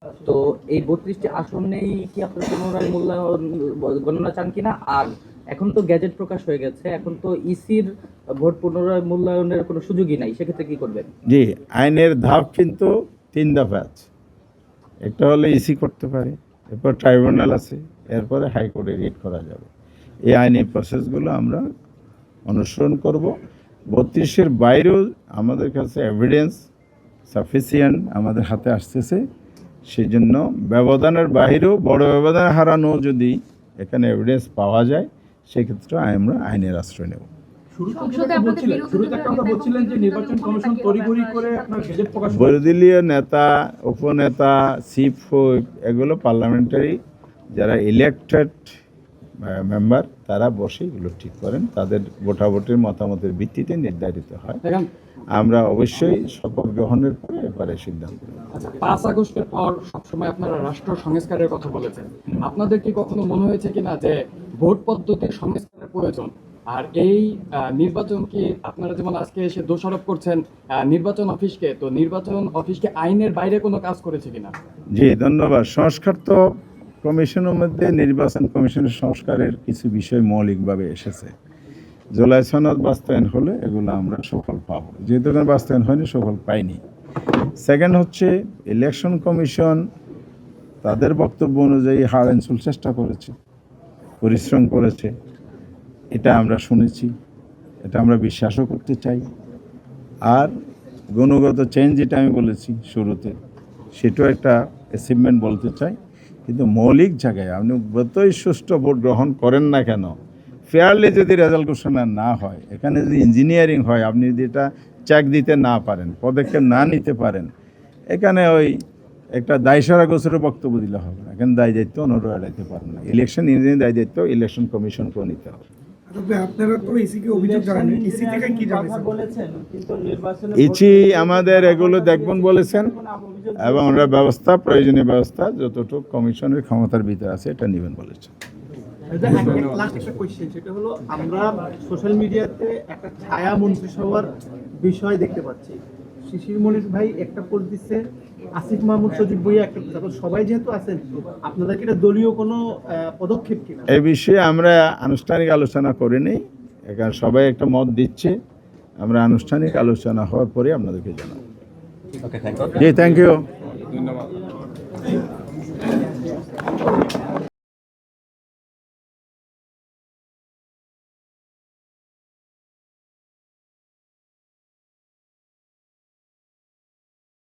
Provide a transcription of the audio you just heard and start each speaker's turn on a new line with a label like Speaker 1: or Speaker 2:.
Speaker 1: তো এই 32টি আসনেই কি আপনারা পুনরায় মূল্যায়ন গণনা চান কিনা? আর এখন তো গ্যাজেট প্রকাশ হয়ে গেছে, এখন তো ইসির ভোট পুনরায় মূল্যায়নের কোনো সুযোগই নাই, সেক্ষেত্রে কি করবেন?
Speaker 2: জি, আইনের ধাপ কিন্তু 3 দফা আছে। একটা হলে ইসি করতে পারে, এরপর ট্রাইব্যুনাল আছে, এরপরে হাইকোর্টে রিট করা যাবে। এই আইনি প্রসেসগুলো আমরা অনুসরণ করব। 32-এর বাইরেও আমাদের কাছে এভিডেন্স সাফিসিয়েন্ট আমাদের হাতে আসতেছে, সেই জন্য ব্যবধানের বাইরেও বড় ব্যবধান হারানো যদি এখানে এভিডেন্স পাওয়া যায়, সেক্ষেত্রে আমরা আইনের আশ্রয় নেব। বিরোধীয় নেতা, উপনেতা, চিফ হুইপ এগুলো পার্লামেন্টারি যারা ইলেকটেড মেম্বার তারা বসে এগুলো ঠিক করেন, তাদের ভোটাভুটির মতামতের ভিত্তিতে নির্ধারিত হয়। আমরা অবশ্যই শপথ গ্রহণের পরে এবারে সিদ্ধান্ত নেব।
Speaker 3: 5 আগস্টের পর সবসময় আপনারা রাষ্ট্র সংস্কারের কথা বলেছেন, আপনাদের কি কখনো মনে হয়েছে কিনা যে ভোট পদ্ধতির সংস্কারের প্রয়োজন? আর এই নির্বাচন কি আপনারা যেমন আজকে এসে দোষারোপ করছেন নির্বাচন অফিসকে, তো নির্বাচন অফিসকে আইনের বাইরে কোনো কাজ করেছে কিনা?
Speaker 2: জি, ধন্যবাদ। সংস্কার তো কমিশনের মধ্যে নির্বাচন কমিশনের সংস্কারের কিছু বিষয় মৌলিকভাবে এসেছে। জুলাই সনদ বাস্তবায়ন হলে এগুলো আমরা সফল পাব, যেহেতু বাস্তবায়ন হয়নি সফল পাইনি। সেকেন্ড হচ্ছে ইলেকশন কমিশন তাদের বক্তব্য অনুযায়ী হার্ড অ্যান্ড সোল চেষ্টা করেছে, পরিশ্রম করেছে, এটা আমরা শুনেছি, এটা আমরা বিশ্বাসও করতে চাই। আর গুণগত চেঞ্জ যেটা আমি বলেছি শুরুতে, সেটাও একটা অ্যাচিভমেন্ট বলতে চাই। কিন্তু মৌলিক জায়গায় আপনি যতই সুষ্ঠু ভোট গ্রহণ করেন না কেন, ফেয়ারলি যদি রেজাল্ট ঘোষণা না হয়, এখানে যদি ইঞ্জিনিয়ারিং হয়, আপনি যদি এটা চেক দিতে না পারেন, পদক্ষেপ না নিতে পারেন, এখানে ওই একটা দায়সারা গোছরের বক্তব্য দিলে হবে না। এখানে দায় দায়িত্ব অন্যরা এড়াইতে পারেন না। ইলেকশন ইঞ্জিনিয়ারিং দায় দায়িত্ব ইলেকশন কমিশনকেও নিতে হবে। ইসি আমাদের এগুলো দেখবেন বলেছেন এবং আমরা ব্যবস্থা, প্রয়োজনীয় ব্যবস্থা যতটুকু কমিশনের ক্ষমতার ভিতরে আছে এটা নেবেন বলেছেন।
Speaker 4: আমরা সোশ্যাল মিডিয়াতে একটা ছায়া মন্ত্রিসভার বিষয় দেখতে পাচ্ছি। শিশির মনির ভাই একটা পোস্ট দিচ্ছে, আসিফ মাহমুদ সজীব ভুঁইয়া একটা, সবাই যেহেতু আছেন, আপনাদের কি এটা দলীয় কোনো পদক্ষেপ কিনা?
Speaker 2: এই বিষয়ে আমরা আনুষ্ঠানিক আলোচনা করিনি, এখানে সবাই একটা মত দিচ্ছে, আমরা আনুষ্ঠানিক আলোচনা হওয়ার পরে আপনাদেরকে জানাবো। জি, থ্যাংক ইউ, ধন্যবাদ।